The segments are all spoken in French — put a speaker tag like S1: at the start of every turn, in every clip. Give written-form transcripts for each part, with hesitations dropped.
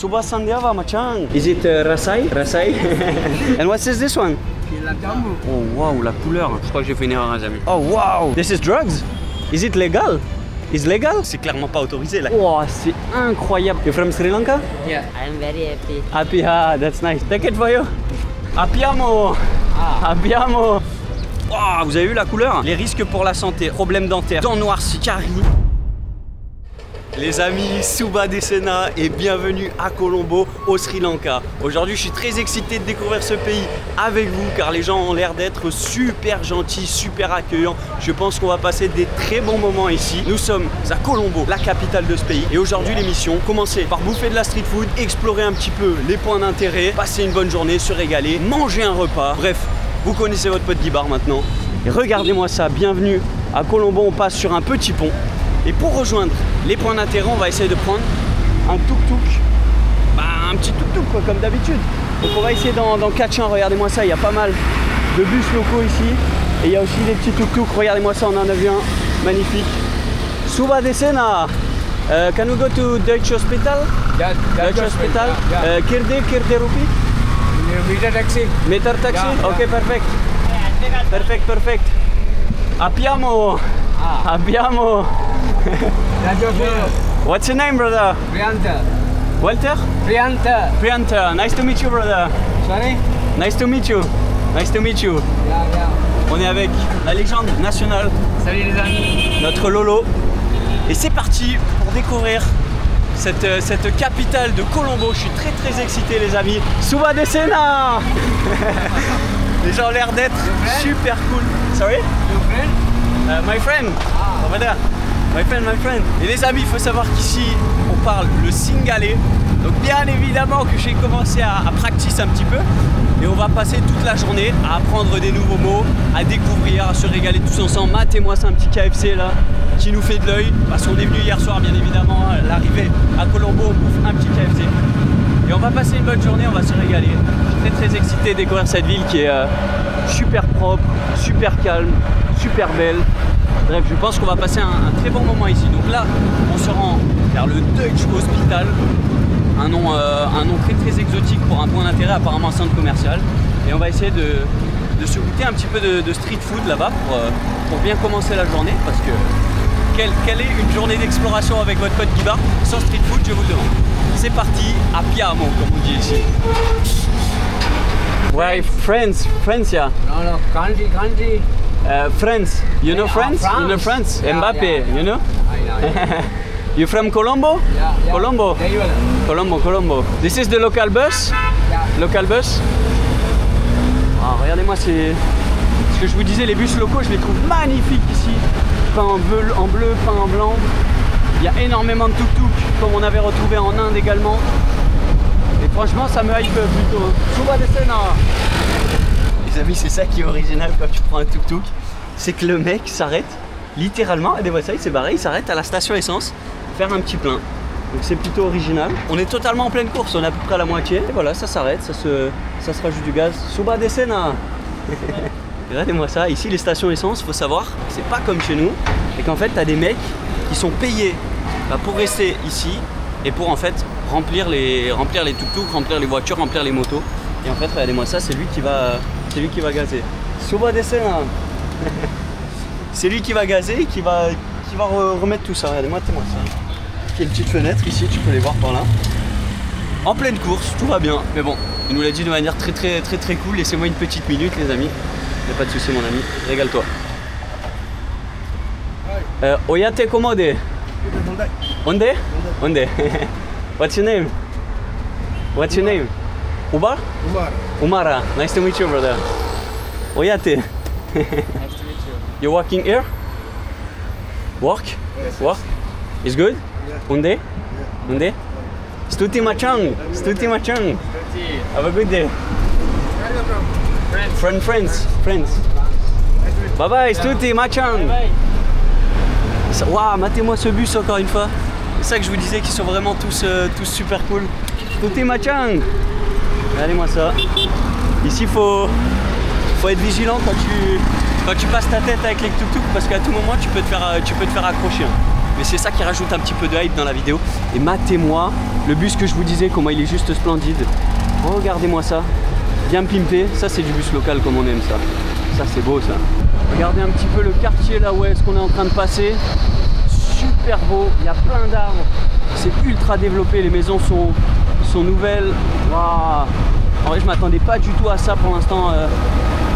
S1: Suba Sandiava, Machang. Is it Rasai? Rasai? And what is this one? Oh wow, la couleur. Je crois que j'ai fait une erreur, les amis. Oh wow, this is drugs? Is it legal? Is legal? C'est clairement pas autorisé là. Oh, c'est incroyable. You're from Sri Lanka?
S2: Yeah, I'm very happy.
S1: Happy, ah, that's nice. Take it for you. Abbiamo. Abbiamo. Oh, vous avez vu la couleur? Les risques pour la santé, problèmes dentaires, dents noircies, caries. Les amis, Suba Desena et bienvenue à Colombo au Sri Lanka. Aujourd'hui je suis très excité de découvrir ce pays avec vous car les gens ont l'air d'être super gentils, super accueillants. Je pense qu'on va passer des très bons moments ici. Nous sommes à Colombo, la capitale de ce pays. Et aujourd'hui l'émission, commencer par bouffer de la street food, explorer un petit peu les points d'intérêt, passer une bonne journée, se régaler, manger un repas. Bref, vous connaissez votre pote Guibar maintenant. Et regardez-moi ça, bienvenue à Colombo, on passe sur un petit pont. Et pour rejoindre les points d'intérêt, on va essayer de prendre un tuk-tuk. Un petit tuk-tuk quoi, comme d'habitude. Donc on va essayer d'en catcher un, regardez-moi ça, il y a pas mal de bus locaux ici. Et il y a aussi des petits tuk-tuk, regardez-moi ça, on en a vu un, magnifique. Suba Desena, can we go to Dutch Hospital?
S2: Yeah,
S1: Dutch Hospital?
S2: Yeah.
S1: Kirde Rupi?
S2: Meter taxi.
S1: Meter taxi?
S2: Yeah,
S1: Ok, perfect. Perfect. Abbiamo. Abbiamo. What's your name, brother?
S2: Prianta.
S1: Walter?
S2: Prianta.
S1: Prianta. Nice to meet you, brother.
S2: Sorry?
S1: Nice to meet you. Nice to meet you.
S2: Yeah.
S1: On est avec la légende nationale.
S2: Salut les amis.
S1: Notre Lolo. Et c'est parti pour découvrir cette capitale de Colombo. Je suis très excité, les amis. Suba Desena. Les gens ont l'air d'être super cool. Sorry?
S2: Your friend?
S1: My friend. Over there. My friend. Et les amis, il faut savoir qu'ici, on parle le singalais. Donc bien évidemment que j'ai commencé à practice un petit peu. Et on va passer toute la journée à apprendre des nouveaux mots, à découvrir, à se régaler tous ensemble. Matez-moi ça, un petit KFC là, qui nous fait de l'œil. Parce qu'on est venu hier soir, bien évidemment, à l'arrivée à Colombo, on bouffe un petit KFC. Et on va passer une bonne journée, on va se régaler. Je suis très excité de découvrir cette ville qui est super propre, super calme, super belle. Bref, je pense qu'on va passer un très bon moment ici. Donc là, on se rend vers le Dutch Hospital, un nom très exotique pour un point d'intérêt, apparemment un centre commercial. Et on va essayer de se goûter un petit peu de street food là-bas pour bien commencer la journée. Parce que quelle est une journée d'exploration avec votre pote Guibar sans street food, je vous le demande. C'est parti, abbiamo, comme on dit ici. Ouais, friends, yeah.
S2: No, country.
S1: France, you know France?
S2: France.
S1: You know France?
S2: Yeah,
S1: Mbappé,
S2: yeah.
S1: you know?
S2: I know.
S1: You from Colombo?
S2: Yeah.
S1: Colombo?
S2: There you are.
S1: Colombo. This is the local bus?
S2: Yeah.
S1: Local bus? Ah, regardez-moi, c'est ce que je vous disais, les bus locaux, je les trouve magnifiques ici. Peint en bleu, peint en blanc. Il y a énormément de tuk-tuk, comme on avait retrouvé en Inde également. Et franchement, ça me hype plutôt. Suba Desena. Les amis, c'est ça qui est original quand tu prends un tuk-tuk. C'est que le mec s'arrête, littéralement, regardez-moi ça, il s'est barré, il s'arrête à la station essence, faire un petit plein. Donc c'est plutôt original. On est totalement en pleine course, on est à peu près à la moitié. Et voilà, ça s'arrête, ça se rajoute du gaz. Suba Desena. Regardez-moi ça, ici les stations essence, faut savoir, c'est pas comme chez nous. Et qu'en fait, t'as des mecs qui sont payés pour rester ici et pour en fait remplir les tuk-tuk, remplir les voitures, remplir les motos. Et en fait, regardez-moi ça, c'est lui qui va gazer. Suba Desena. C'est lui qui va gazer et qui va remettre tout ça. Regardez-moi ça. Il y a une petite fenêtre ici, tu peux les voir par là. En pleine course, tout va bien. Mais bon, il nous l'a dit de manière très cool. Laissez-moi une petite minute, les amis. Il n'y a pas de souci, mon ami. Régale-toi. Oyate komode. Onde? Onde. What's your name? What's your name? Ubar? Umara. Nice to meet you, brother. Oyate.
S2: Nice to meet you.
S1: You're working here? Work?
S2: Yes.
S1: Work? It's good?
S2: Yeah.
S1: Unde?
S2: Yeah.
S1: Unde? Stuti Machang. Have a good day. Friends. Bye bye, Stuti Machang. Waouh, matez-moi ce bus encore une fois. C'est ça que je vous disais qu'ils sont vraiment tous super cool. Stuti Machang. Regardez-moi ça. Ici, faut être vigilant quand tu passes ta tête avec les tuk-tuk parce qu'à tout moment tu peux te faire accrocher. Mais c'est ça qui rajoute un petit peu de hype dans la vidéo. Et matez-moi Le bus que je vous disais, comment il est juste splendide. Regardez-moi ça. Bien pimpé. Ça, c'est du bus local comme on aime ça. Ça, c'est beau ça. Regardez un petit peu le quartier là où est-ce qu'on est en train de passer. Super beau. Il y a plein d'arbres. C'est ultra développé. Les maisons sont nouvelles. Waouh. En vrai, je m'attendais pas du tout à ça pour l'instant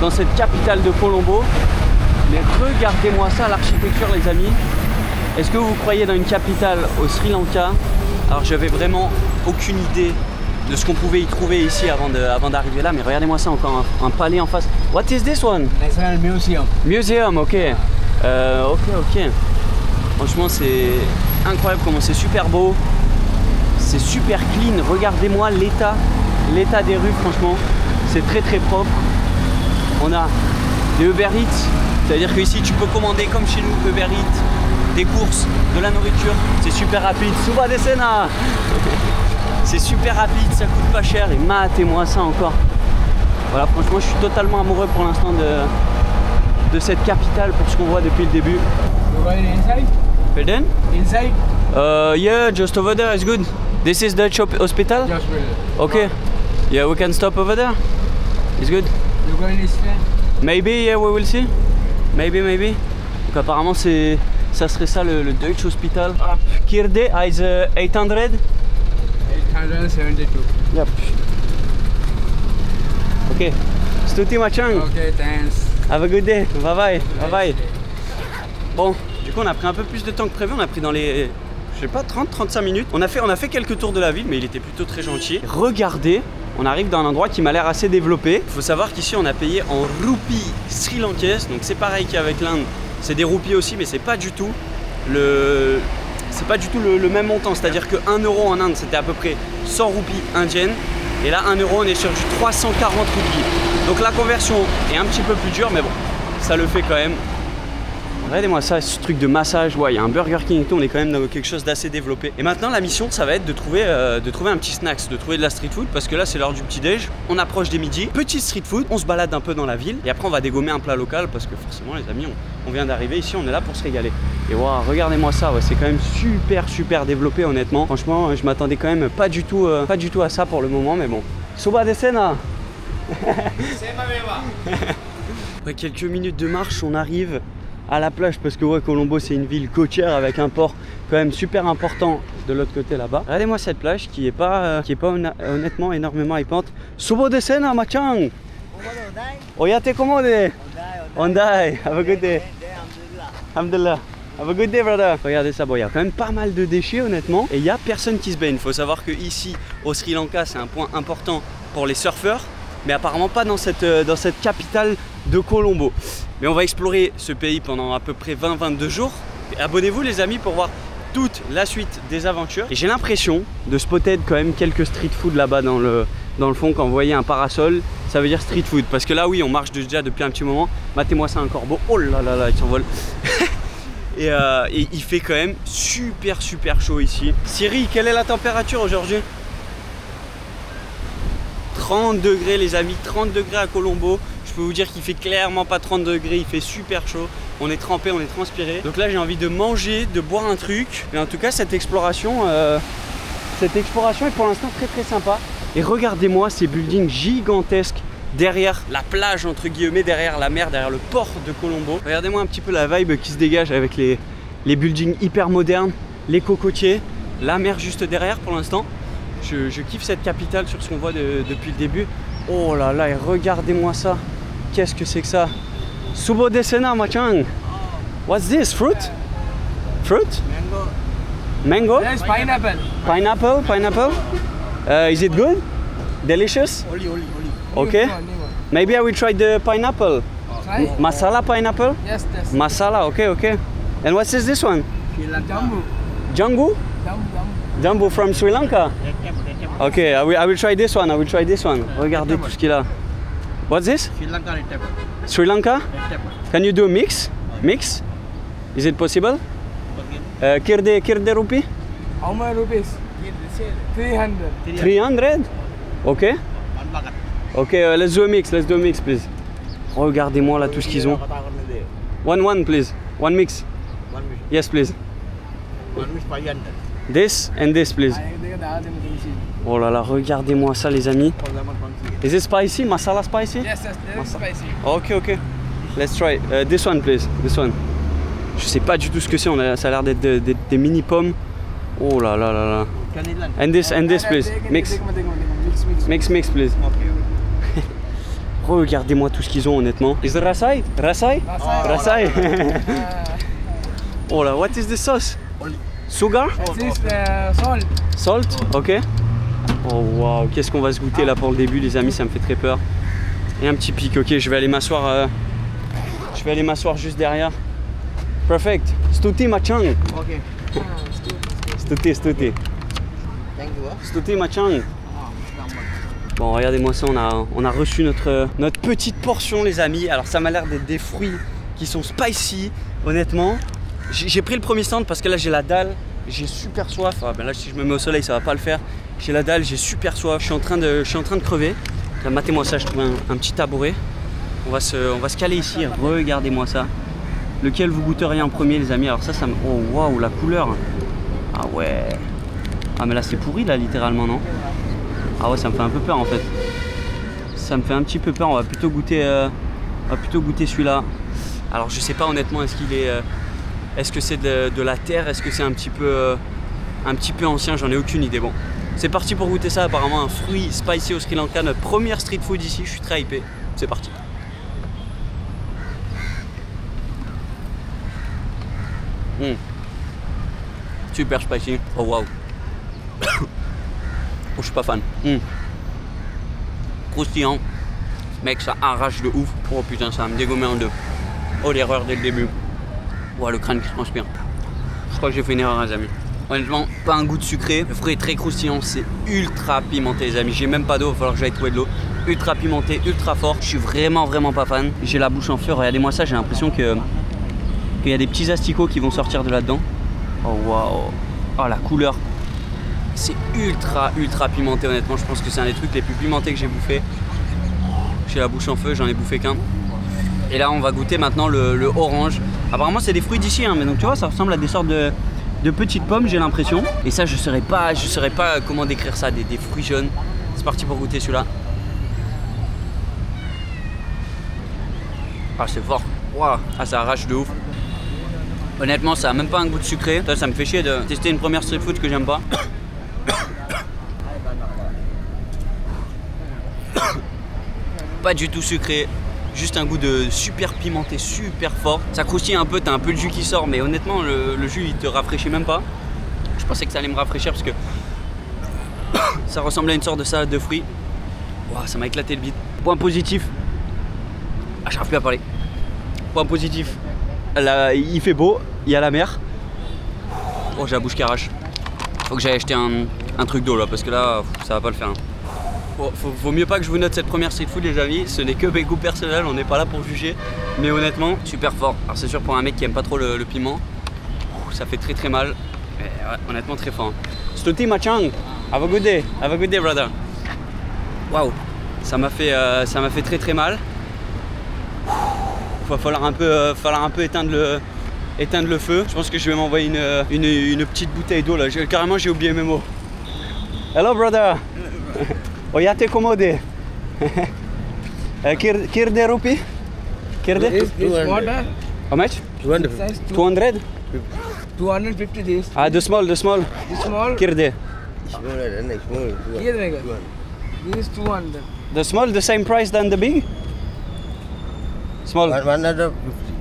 S1: dans cette capitale de Colombo. Mais regardez-moi ça, l'architecture les amis. Est-ce que vous croyez dans une capitale au Sri Lanka? Alors j'avais vraiment aucune idée de ce qu'on pouvait y trouver ici avant d'arriver là. Mais regardez-moi ça, encore un palais en face. What is this one?
S2: National Museum.
S1: Museum, ok. Ok. Franchement c'est incroyable comment c'est super beau. C'est super clean. Regardez-moi l'état des rues, franchement. C'est très très propre. On a des Uber Eats. C'est-à-dire que ici tu peux commander comme chez nous Uber Eats, des courses, de la nourriture. C'est super rapide. Suba de Sena. C'est super rapide, ça coûte pas cher. Et matez-moi ça encore. Voilà, franchement je suis totalement amoureux pour l'instant de cette capitale pour ce qu'on voit depuis le début.
S2: You going inside?
S1: Pardon?
S2: Inside?
S1: Yeah, just over there is good. This is Dutch hospital?
S2: Just wait.
S1: Okay. Yeah, we can stop over there. It's good.
S2: You going this way?
S1: Maybe, yeah, we will see. Maybe. Donc apparemment ça serait ça le Dutch hospital. Kirde is 800.
S2: 872.
S1: Yep. Ok. Stuti Machang.
S2: Okay, thanks.
S1: Have a good day. Bye bye. Bon, du coup on a pris un peu plus de temps que prévu. On a pris dans les, je sais pas, 30-35 minutes. On a fait quelques tours de la ville, mais il était plutôt très gentil. Regardez, on arrive dans un endroit qui m'a l'air assez développé. Il faut savoir qu'ici on a payé en roupies sri-lankaises. Donc c'est pareil qu'avec l'Inde. C'est des roupies aussi, mais c'est pas du tout le même montant. C'est-à-dire que 1 euro en Inde, c'était à peu près 100 roupies indiennes. Et là, 1 euro, on est sur du 340 roupies. Donc la conversion est un petit peu plus dure, mais bon, ça le fait quand même. Regardez-moi ça, ce truc de massage. Ouais, il y a un Burger King et tout, on est quand même dans quelque chose d'assez développé. Et maintenant, la mission, ça va être de trouver un petit snacks, de trouver de la street food, parce que là, c'est l'heure du petit-déj. On approche des midis. Petit street food, on se balade un peu dans la ville. Et après, on va dégommer un plat local, parce que forcément, les amis, on vient d'arriver ici, on est là pour se régaler. Et waouh, regardez-moi ça, ouais, c'est quand même super développé, honnêtement. Franchement, je m'attendais quand même pas du tout à ça pour le moment, mais bon. Suba de Sena. Après quelques minutes de marche, on arrive à la plage parce que ouais, Colombo c'est une ville côtière avec un port quand même super important de l'autre côté là-bas. Regardez-moi cette plage qui est pas honnêtement énormément hypante. Suba de Sena, Machang. Oyate komode. Ondai. Have a good day. Alhamdulillah. Have a good day, brother. Regardez ça, bon, il y a quand même pas mal de déchets honnêtement et il n'y a personne qui se baigne. Il faut savoir que ici au Sri Lanka c'est un point important pour les surfeurs, mais apparemment pas dans cette capitale de Colombo. Mais on va explorer ce pays pendant à peu près 20-22 jours. Et abonnez-vous les amis pour voir toute la suite des aventures. Et j'ai l'impression de spotter quand même quelques street food là-bas dans le fond. Quand vous voyez un parasol, ça veut dire street food. Parce que là oui, on marche déjà depuis un petit moment. Matez-moi ça, un corbeau. Oh là là là, il s'envole. Et il fait quand même super chaud ici. Siri, quelle est la température aujourd'hui? 30 degrés les amis, 30 degrés à Colombo. Je peux vous dire qu'il fait clairement pas 30 degrés, il fait super chaud. On est trempé, on est transpiré. Donc là j'ai envie de manger, de boire un truc. Mais en tout cas cette exploration est pour l'instant très sympa. Et regardez-moi ces buildings gigantesques derrière la plage entre guillemets, derrière la mer, derrière le port de Colombo. Regardez-moi un petit peu la vibe qui se dégage avec les buildings hyper modernes, les cocotiers, la mer juste derrière pour l'instant. Je kiffe cette capitale sur ce qu'on voit depuis le début. Oh là là, et regardez-moi ça. Qu'est-ce que c'est que ça? Suba de Sena, Machang. What's this? Fruit? Fruit?
S2: Mango.
S1: Mango?
S2: Yes, pineapple.
S1: Pineapple? Is it good? Delicious?
S2: Oli.
S1: Okay. Maybe I will try the pineapple.
S2: Try?
S1: Masala pineapple?
S2: Yes.
S1: Masala, okay. And what is this one?
S2: Jambu.
S1: Jambu?
S2: Jambu.
S1: Jambu from Sri Lanka? Okay, I will try this one. Regardez tout ce qu'il a. What's this? Sri Lanka? Can you do a mix? Is it possible? Kirde rupee?
S2: How much rupees? 300.
S1: 300? Okay. Okay, let's do a mix, please. Regardez-moi là tout ce qu'ils ont. One, please. One mix. Yes, please. This and this, please. Oh là là, regardez-moi ça, les amis. Is it spicy? Masala spicy?
S2: Yes, yes, spicy.
S1: Ok, ok. Let's try. This one, please. This one. Je sais pas du tout ce que c'est. Ça a l'air d'être des mini pommes. Oh là là là là. And this, please. Mix. Mix, please. Regardez-moi tout ce qu'ils ont, honnêtement. Is it rasai? Rasai? Rasai. Oh là, what is this sauce? Sugar?
S2: This salt.
S1: Salt? Ok. Oh waouh, qu'est-ce qu'on va se goûter là pour le début, les amis, ça me fait très peur. Et un petit pic, ok, je vais aller m'asseoir juste derrière. Perfect. Stuti machang.
S2: Okay.
S1: Stuti. Stuti machang. Bon, regardez-moi ça, on a reçu notre petite portion, les amis. Alors ça m'a l'air d'être des fruits qui sont spicy, honnêtement. J'ai pris le premier stand parce que là j'ai la dalle, j'ai super soif. Ah, ben là si je me mets au soleil ça va pas le faire. J'ai la dalle, j'ai super soif, je suis en train de crever. Là, matez-moi ça, je trouve un petit tabouret. On va se caler ici, regardez-moi ça. Lequel vous goûteriez en premier, les amis? Alors ça me... Oh waouh, la couleur. Ah ouais. Ah mais là c'est pourri là littéralement, non? Ah ouais, ça me fait un peu peur en fait. Ça me fait un petit peu peur, on va plutôt goûter celui-là. Alors je sais pas honnêtement, est-ce que c'est de la terre, est-ce que c'est un petit peu ancien, j'en ai aucune idée. Bon, c'est parti pour goûter ça, apparemment un fruit spicy au Sri Lanka, notre première street food ici, je suis très hypé, c'est parti. Super spicy, oh waouh. Oh, je suis pas fan. Croustillant, mec, ça arrache de ouf. Oh putain, ça va me dégommer en deux. Oh, l'erreur dès le début. Oh, le crâne qui transpire. Je crois que j'ai fait une erreur, les amis. Honnêtement, pas un goût de sucré. Le fruit est très croustillant, c'est ultra pimenté, les amis. J'ai même pas d'eau, il va falloir que j'aille trouver de l'eau. Ultra pimenté, ultra fort. Je suis vraiment pas fan. J'ai la bouche en feu. Regardez-moi ça, j'ai l'impression qu'il y a des petits asticots qui vont sortir de là-dedans. Oh waouh. Oh, la couleur. C'est ultra pimenté, honnêtement. Je pense que c'est un des trucs les plus pimentés que j'ai bouffé. J'ai la bouche en feu, j'en ai bouffé qu'un. Et là, on va goûter maintenant le orange. Apparemment, c'est des fruits d'ici, hein, mais donc tu vois, ça ressemble à des sortes de petites pommes, j'ai l'impression. Et ça, je saurais pas comment décrire ça, des fruits jaunes. C'est parti pour goûter celui-là. Ah, c'est fort. Wow. Ah, ça arrache de ouf. Honnêtement, ça a même pas un goût de sucré. Ça me fait chier de tester une première street food que j'aime pas. Pas du tout sucré, juste un goût de super pimenté, super fort. Ça croustille un peu, t'as un peu le jus qui sort, mais honnêtement le jus il te rafraîchit même pas. Je pensais que ça allait me rafraîchir parce que ça ressemblait à une sorte de salade de fruits. Wow, ça m'a éclaté le bide. Point positif, ah, j'arrive plus à parler. Point positif, là, il fait beau, il y a la mer. Oh, j'ai la bouche qui arrache. Faut que j'aille acheter un truc d'eau là parce que là ça va pas le faire. Vaut mieux pas que je vous note cette première street food, les amis. Ce n'est que mes goûts personnels, on n'est pas là pour juger. Mais honnêtement, super fort. Alors c'est sûr pour un mec qui aime pas trop le piment, ça fait très mal. Mais ouais, honnêtement très fort. Stuti machang, have a good day brother. Waouh, ça m'a fait très mal. Il va falloir un peu éteindre le feu. Je pense que je vais m'envoyer une petite bouteille d'eau là. Carrément j'ai oublié mes mots. Hello brother. Oyate komode. Kirde rupee? Kirde?
S2: This water.
S1: How much?
S2: 200.
S1: 200?
S2: 250 this.
S1: Ah, the small.
S2: This small.
S1: Kirde.
S2: Here mega. This is 200.
S1: The small, the same price than the big? Small.
S2: 150.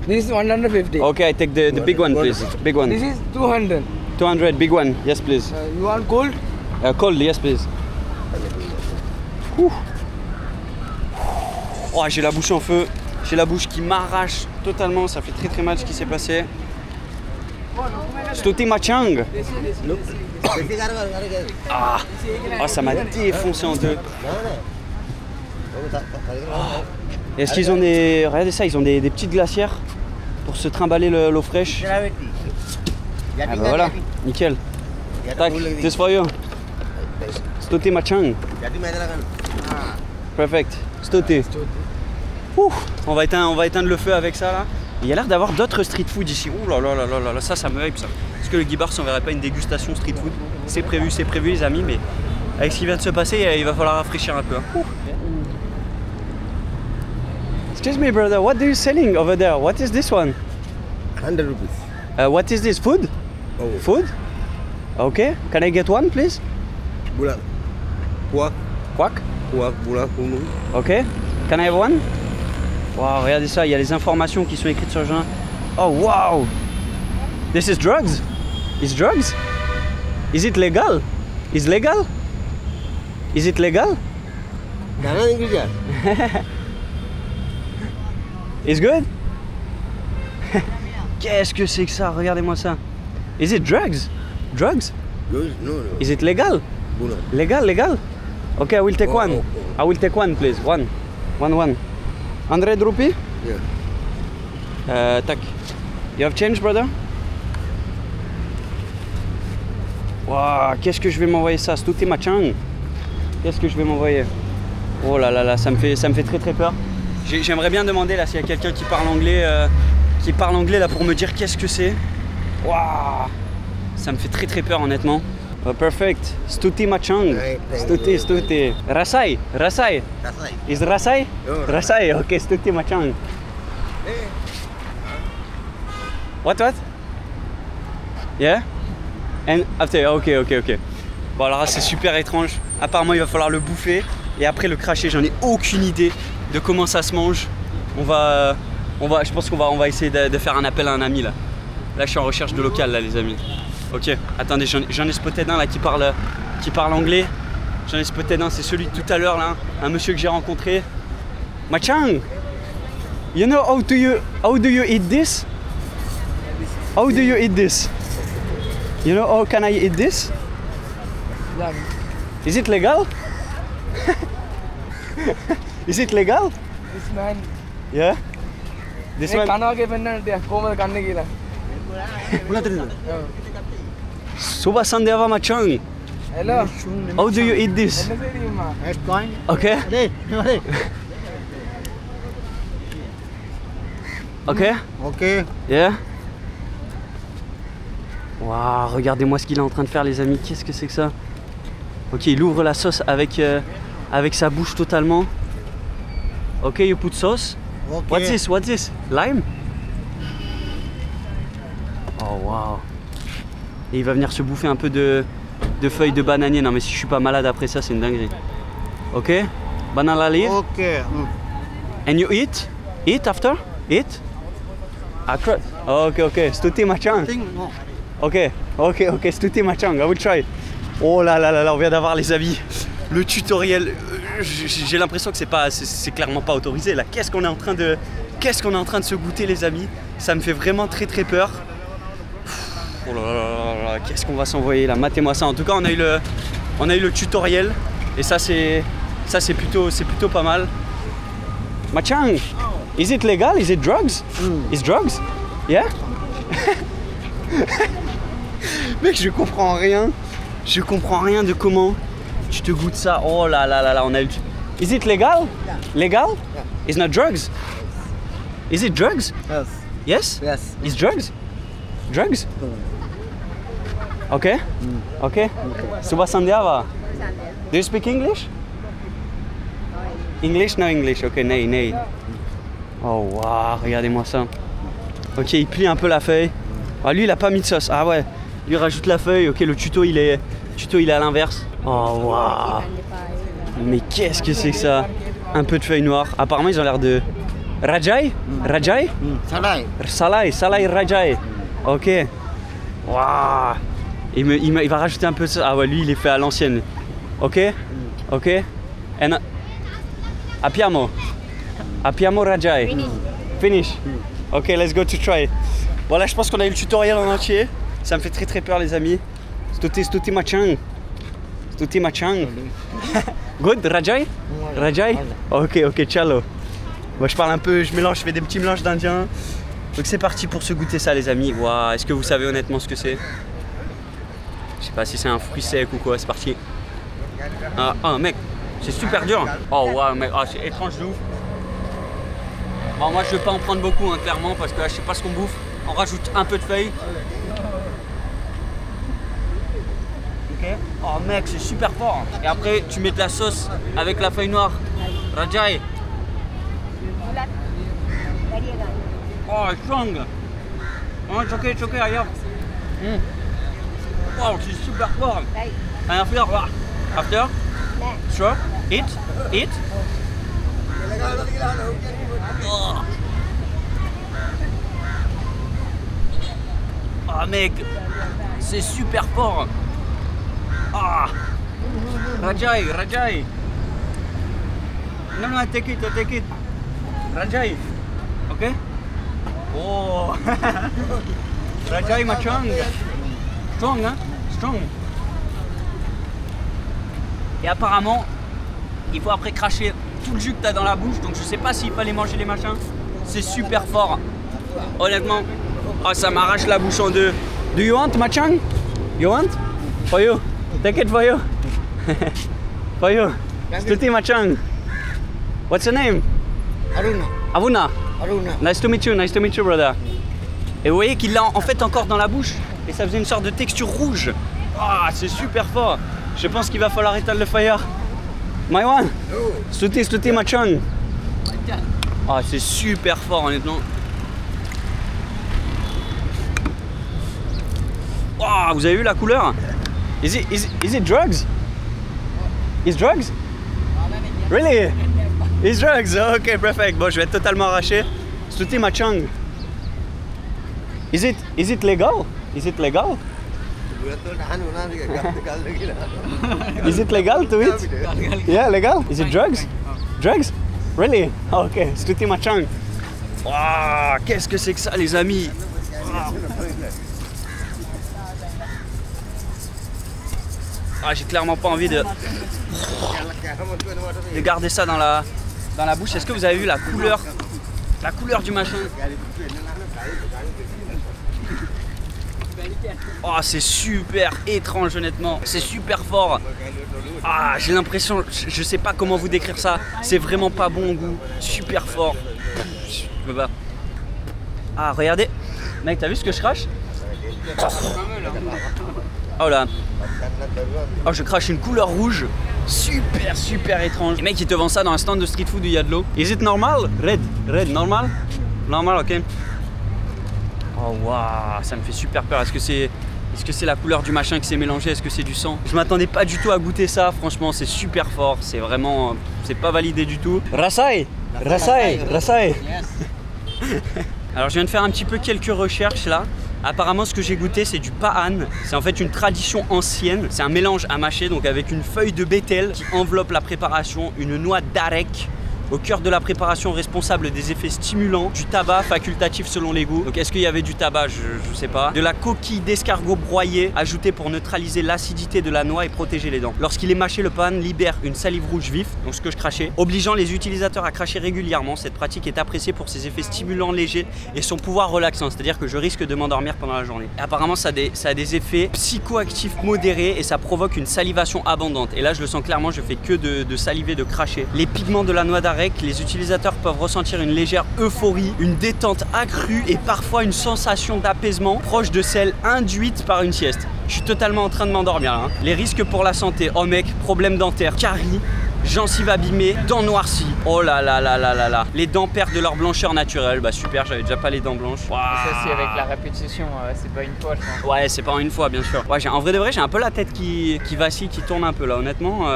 S2: This is 150.
S1: Okay, I take the big one, please. Big one.
S2: This is 200.
S1: 200, big one. Yes, please.
S2: You want cold?
S1: Cold, yes, please. Ouh. Oh, j'ai la bouche en feu. J'ai la bouche qui m'arrache totalement. Ça fait très mal ce qui s'est passé. Stuti machang. Ah. Oh, ça m'a défoncé en deux. Est-ce qu'ils ont des... Regardez ça, ils ont des petites glacières pour se trimballer l'eau fraîche. Ah bah voilà, nickel. Tac, this for you. Stuti machang. Perfect. Stuti. On va éteindre le feu avec ça là. Il y a l'air d'avoir d'autres street food ici. Ouh là là là là là, ça me hype ça. Est-ce que le Guy Bars s'enverrait pas une dégustation street food? C'est prévu les amis, mais avec ce qui vient de se passer, il va falloir rafraîchir un peu. Hein. Excuse me brother, what are you selling over there? What is this one?
S3: 100 rupees.
S1: What is this? Food?
S3: Oh.
S1: Food? Okay. Can I get one please?
S3: Bulan. Kuah.
S1: Quack?
S3: Kuah bulan kuning.
S1: Okay. Can I have one? Wow, regardez ça, il y a les informations qui sont écrites sur le joint. Oh wow! This is drugs? Is drugs? Is it legal? Is legal? Is it legal?
S3: Jangan Inggris ya?
S1: Is good? Qu'est-ce que c'est que ça? Regardez-moi ça. Is it drugs? Drugs?
S3: No, no.
S1: Is it legal?
S3: Bulan.
S1: Legal? Okay, I will take one.
S3: Oh.
S1: I will take one, please. One. 100 rupees?
S3: Yeah.
S1: Tac. You have change, brother? Waouh, qu'est-ce que je vais m'envoyer ça? Stuti Machang. Qu'est-ce que je vais m'envoyer? Oh là là là, ça me fait très très peur. J'aimerais bien demander là s'il y a quelqu'un qui parle anglais là pour me dire qu'est-ce que c'est. Waouh, ça me fait très très peur honnêtement. Oh, perfect. Stuti Machang. Stuti. Rasai.
S3: Rasai.
S1: Is Rasai?
S3: Oh,
S1: Rasai. Okay, Stuti Machang. What? Yeah? And after, ok. Bon alors là c'est super étrange. Apparemment il va falloir le bouffer et après le cracher. J'en ai aucune idée de comment ça se mange. Je pense qu'on va essayer de faire un appel à un ami là. Là je suis en recherche de local là les amis. Ok, attendez, j'en ai spoté un là qui parle anglais. J'en ai spoté un, c'est celui de tout à l'heure là, un monsieur que j'ai rencontré. Machang, you know how do you eat this? How do you eat this? You know how can I eat this?
S2: Yeah.
S1: Is it legal? Is it legal?
S2: This man.
S1: Yeah. This one.
S2: කනවා පෙන්නන්නට කොහමද කන්නේ කියලා.
S1: Suba Sandeava Machang.
S2: Hello.
S1: How do you eat this?
S2: එන්න දෙරියම්මා.
S3: Head coin.
S1: Okay. Okay.
S3: Okay.
S1: Yeah. Waouh, regardez-moi ce qu'il est en train de faire les amis. Qu'est-ce que c'est que ça? Ok, il ouvre la sauce avec sa bouche totalement. Ok, you put sauce.
S3: Okay.
S1: What's this? Lime? Oh wow. Et il va venir se bouffer un peu de feuilles de bananier. Non mais si je suis pas malade après ça, c'est une dinguerie. Ok? Banana leaf.
S3: Okay.
S1: And you eat? Eat after? Eat? Ok. Stuti Machang. Ok, Stuti Machang, I will try. Oh là là là là, on vient d'avoir les amis. Le tutoriel, j'ai l'impression que c'est clairement pas autorisé là. Qu'est-ce qu'on est en train de se goûter les amis? Ça me fait vraiment très très peur. Oh là là là là, qu'est-ce qu'on va s'envoyer là? Matez-moi ça. En tout cas, on a eu le tutoriel et ça c'est plutôt pas mal. Machang, is it legal? Is it drugs? Is drugs? Yeah? Mec, je comprends rien. Je comprends rien de comment tu te goûtes ça. Oh là là là là, on a eu. Is it legal? Legal? It's not drugs. Is it drugs?
S3: Yes.
S1: Yes?
S3: Yes.
S1: It's drugs? Drugs? Okay. Okay. Suba Sandiava. Do you speak English? English? No English. Ok, nay. Oh waouh, regardez-moi ça. Ok, il plie un peu la feuille. Ah, lui, il a pas mis de sauce. Ah ouais. Lui rajoute la feuille. Ok, le tuto il est à l'inverse. Oh waouh. Mais qu'est-ce que c'est que ça? Un peu de feuille noire. Apparemment, ils ont l'air de Rajai. Rajai? Salai Rajai. Ok. Waouh. Il va rajouter un peu de ça. Ah ouais, lui, il est fait à l'ancienne. Ok. And Appiamo Rajai. Finish. Ok, let's go to try. Bon là, je pense qu'on a eu le tutoriel en entier. Ça me fait très très peur les amis. Stuti Machang. Good, Rajai? Ok, ciao. Moi je parle un peu, je fais des petits mélanges d'indien. Donc c'est parti pour se goûter ça les amis. Waouh, est-ce que vous savez honnêtement ce que c'est? Je sais pas si c'est un fruit sec ou quoi, c'est parti. Ah mec, c'est super dur. Oh waouh mec, c'est étrange de ouf. Bon, moi je vais pas en prendre beaucoup, hein, clairement, parce que là, je sais pas ce qu'on bouffe. On rajoute un peu de feuilles. Ok. Oh mec, c'est super fort. Et après, tu mets de la sauce avec la feuille noire. Rajai. Oh, strong. Oh, it's okay, ailleurs. Wow, c'est super fort. And after? Sure. Eat. Oh. Ah mec, c'est super fort. Ah. Rajai. No, take it. Rajai. Ok? Oh. Rajai Machang. Strong, hein? Strong. Et apparemment, il faut après cracher tout le jus que t'as dans la bouche. Donc je sais pas s'il fallait manger les machins. C'est super fort. Honnêtement, oh, ça m'arrache la bouche en deux. Do you want Machang? You want? For you. Take it for you. For you. Stuti Machang. What's your name? Avuna. Nice to meet you, brother. Et vous voyez qu'il l'a en fait encore dans la bouche. Et ça faisait une sorte de texture rouge. Ah, c'est super fort. Je pense qu'il va falloir éteindre le fire. My one. Stuti Machang. Ah, c'est super fort, honnêtement. Oh, vous avez vu la couleur? Is it drugs? Is drugs? Really? Is drugs? Ok, perfect. Bon, je vais être totalement arraché. Stuti Machang. Is it legal? Is it legal? Is it legal to eat? Yeah, legal? Is it drugs? Drugs? Really? Ok, Stuti Machang. Wow, qu'est-ce que c'est que ça, les amis? Wow. Ah, j'ai clairement pas envie de garder ça dans la bouche. Est-ce que vous avez vu la couleur du machin? Oh, c'est super étrange, honnêtement. C'est super fort. Ah, j'ai l'impression, je sais pas comment vous décrire ça. C'est vraiment pas bon au goût. Super fort. Je peux pas. Ah, regardez. Mec, t'as vu ce que je crache? Oh là. Oh, je crache une couleur rouge. Super étrange. Les mecs, ils te vendent ça dans un stand de street food où il y a de l'eau. Is it normal? Red, normal? Normal, ok. Oh waouh, ça me fait super peur. Est-ce que c'est la couleur du machin qui s'est mélangé? Est-ce que c'est du sang? Je m'attendais pas du tout à goûter ça. Franchement, c'est super fort. C'est vraiment, c'est pas validé du tout. Rasai. Alors je viens de faire un petit peu quelques recherches là. Apparemment, ce que j'ai goûté, c'est du pa'an. C'est en fait une tradition ancienne. C'est un mélange à mâcher, donc avec une feuille de bétel qui enveloppe la préparation, une noix d'arec au cœur de la préparation, responsable des effets stimulants, du tabac facultatif selon les goûts. Donc est-ce qu'il y avait du tabac? Je sais pas. De la coquille d'escargot broyée ajoutée pour neutraliser l'acidité de la noix et protéger les dents. Lorsqu'il est mâché, le pa'an libère une salive rouge vif, donc ce que je crachais, obligeant les utilisateurs à cracher régulièrement. Cette pratique est appréciée pour ses effets stimulants légers et son pouvoir relaxant, c'est-à-dire que je risque de m'endormir pendant la journée. Et apparemment ça a des effets psychoactifs modérés et ça provoque une salivation abondante. Et là je le sens clairement, je fais que de saliver, de cracher. Les pigments de la noix d'arec, les utilisateurs peuvent ressentir une légère euphorie, une détente accrue et parfois une sensation d'apaisement proche de celle induite par une sieste. Je suis totalement en train de m'endormir là. Les risques pour la santé, oh mec, problèmes dentaires, caries, gencives abîmées, dents noircies. Oh là là là là là là. Les dents perdent de leur blancheur naturelle. Bah super, j'avais déjà pas les dents blanches. Wow.
S2: Ça c'est avec la répétition, c'est pas une fois je pense.
S1: Ouais, c'est pas en une fois bien sûr. Ouais, en vrai de vrai, j'ai un peu la tête qui vacille, qui tourne un peu là honnêtement.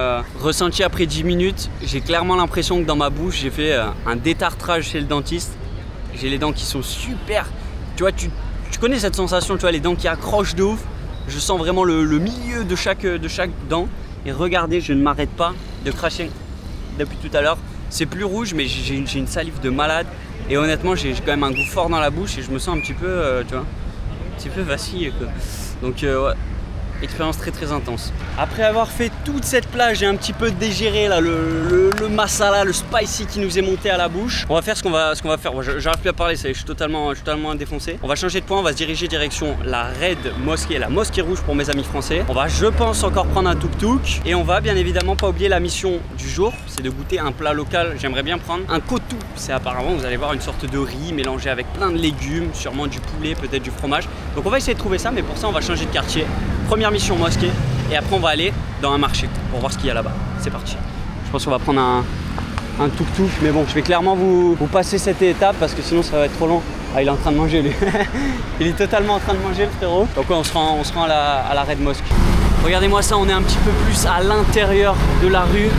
S1: Ressenti après 10 minutes, j'ai clairement l'impression que dans ma bouche, j'ai fait un détartrage chez le dentiste. J'ai les dents qui sont super. Tu vois, tu connais cette sensation, tu vois, les dents qui accrochent de ouf. Je sens vraiment le milieu de chaque dent. Et regardez, je ne m'arrête pas de cracher depuis tout à l'heure. C'est plus rouge, mais j'ai une salive de malade. Et honnêtement, j'ai quand même un goût fort dans la bouche et je me sens un petit peu, tu vois, un petit peu vacillé quoi. Donc ouais, expérience très très intense. Après avoir fait toute cette plage et un petit peu digéré là, le masala, le spicy qui nous est monté à la bouche, on va faire ce qu'on va faire. J'arrive plus à parler, ça y est, je suis totalement défoncé. On va changer de point, on va se diriger direction la Red Mosquée, la mosquée rouge pour mes amis français. On va, je pense, encore prendre un tuk-tuk et on va bien évidemment pas oublier la mission du jour, c'est de goûter un plat local. J'aimerais bien prendre un kotou. C'est apparemment, vous allez voir, une sorte de riz mélangé avec plein de légumes, sûrement du poulet, peut-être du fromage. Donc on va essayer de trouver ça, mais pour ça on va changer de quartier. Première mission mosquée et après on va aller dans un marché pour voir ce qu'il y a là-bas. C'est parti. Je pense qu'on va prendre un tuk-tuk, mais bon, je vais clairement vous passer cette étape parce que sinon ça va être trop long. Ah, il est en train de manger lui. Il est totalement en train de manger le frérot. Donc ouais, on se rend à la Red Mosque. Regardez-moi ça, on est un petit peu plus à l'intérieur de la rue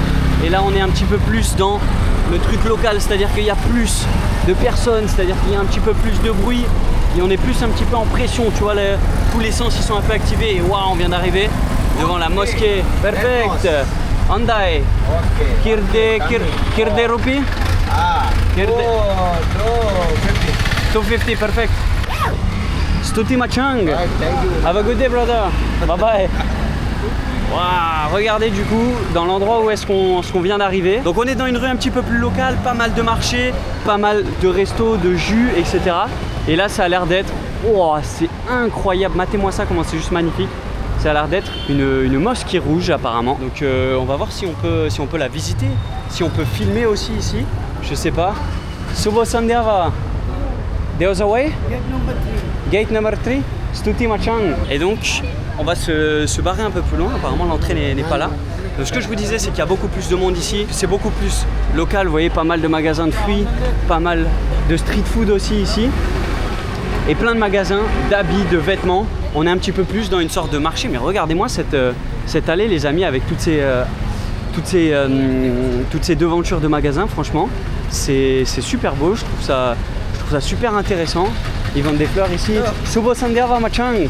S1: et là on est un petit peu plus dans le truc local, c'est-à-dire qu'il y a plus de personnes, c'est-à-dire qu'il y a un petit peu plus de bruit et on est plus un petit peu en pression, tu vois, tous les sens ils sont un peu activés et waouh, on vient d'arriver devant la mosquée. Perfect. Andai. Kirde rupi? Kirde. 250, perfect. Stuti Machang. Have a good day, brother. Bye bye. Wow, regardez du coup dans l'endroit où est-ce qu'on vient d'arriver. Donc on est dans une rue un petit peu plus locale, pas mal de marchés, pas mal de restos, de jus, etc. Et là ça a l'air d'être, oh, c'est incroyable, matez-moi ça comment c'est juste magnifique. Ça a l'air d'être une mosquée rouge apparemment. Donc on va voir si on peut la visiter, si on peut filmer aussi ici. Je sais pas. Subo Sandiava. There's a way? Gate number 3. Stuti Machang. Et donc on va se barrer un peu plus loin. Apparemment l'entrée n'est pas là. Donc, ce que je vous disais, c'est qu'il y a beaucoup plus de monde ici. C'est beaucoup plus local. Vous voyez, pas mal de magasins de fruits, pas mal de street food aussi ici. Et plein de magasins d'habits, de vêtements. On est un petit peu plus dans une sorte de marché. Mais regardez-moi cette allée, les amis, avec toutes ces devantures de magasins. Franchement, c'est super beau. Je trouve ça super intéressant. Ils vendent des fleurs ici. Subo Sandiava Machang.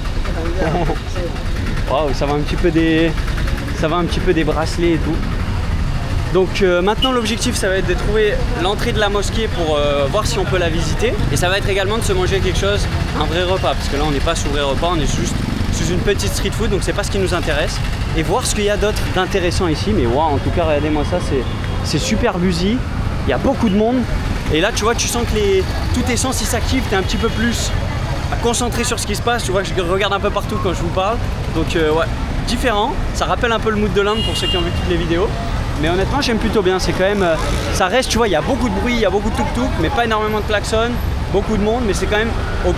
S1: Waouh, ça va un petit peu des bracelets et tout. Donc maintenant l'objectif ça va être de trouver l'entrée de la mosquée pour voir si on peut la visiter. Et ça va être également de se manger quelque chose, un vrai repas. Parce que là on n'est pas sous vrai repas, on est juste sous une petite street food. Donc c'est pas ce qui nous intéresse. Et voir ce qu'il y a d'autre d'intéressant ici. Mais waouh, en tout cas regardez-moi ça, c'est super busy. Il y a beaucoup de monde. Et là tu vois, tu sens que tous tes sens ils s'activent, tu es un petit peu plus concentré sur ce qui se passe. Tu vois que je regarde un peu partout quand je vous parle. Donc ouais, différent. Ça rappelle un peu le mood de l'Inde pour ceux qui ont vu toutes les vidéos. Mais honnêtement j'aime plutôt bien, c'est quand même, ça reste, tu vois, il y a beaucoup de bruit, il y a beaucoup de tuk-tuk, mais pas énormément de klaxons, beaucoup de monde, mais c'est quand même ok.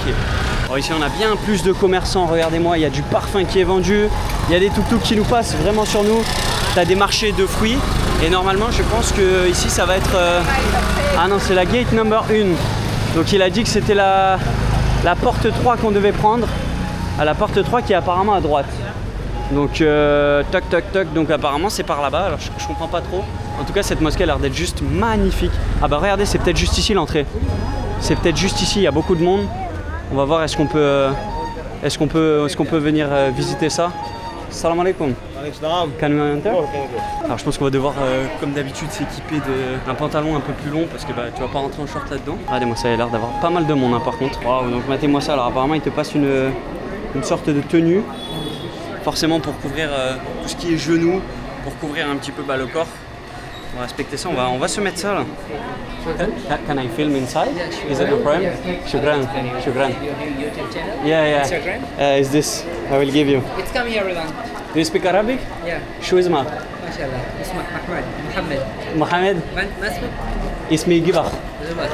S1: Alors ici on a bien plus de commerçants, regardez-moi, il y a du parfum qui est vendu, il y a des tuk-tuk qui nous passent vraiment sur nous, tu as des marchés de fruits, et normalement je pense que ici ça va être, ah non c'est la gate number 1, donc il a dit que c'était la porte 3 qu'on devait prendre, à la porte 3 qui est apparemment à droite. Donc toc toc toc, donc apparemment c'est par là-bas, alors je comprends pas trop. En tout cas cette mosquée a l'air d'être juste magnifique. Ah bah regardez, c'est peut-être juste ici l'entrée. C'est peut-être juste ici, il y a beaucoup de monde. On va voir est-ce qu'on peut venir visiter ça. Salam alaikum. Can we enter? Alors je pense qu'on va devoir comme d'habitude s'équiper d'un pantalon un peu plus long parce que bah, tu vas pas rentrer en short là-dedans. Regardez-moi, ça a l'air d'avoir pas mal de monde hein, par contre. Waouh, donc matez-moi ça, alors apparemment il te passe une sorte de tenue. Forcément pour couvrir tout ce qui est genoux, pour couvrir un petit peu le corps. On va respecter ça, on va se mettre ça là. Can I film inside? Is it a problem? Shukran. Shukran. Yeah. Is this? I will give you.
S2: It's come here, Roland.
S1: Do you speak Arabic?
S2: Yeah.
S1: شو اسمك؟
S2: ما شاء الله. اسمك محمد.
S1: Mohamed.
S2: ما اسمك؟
S1: اسمي جبخ.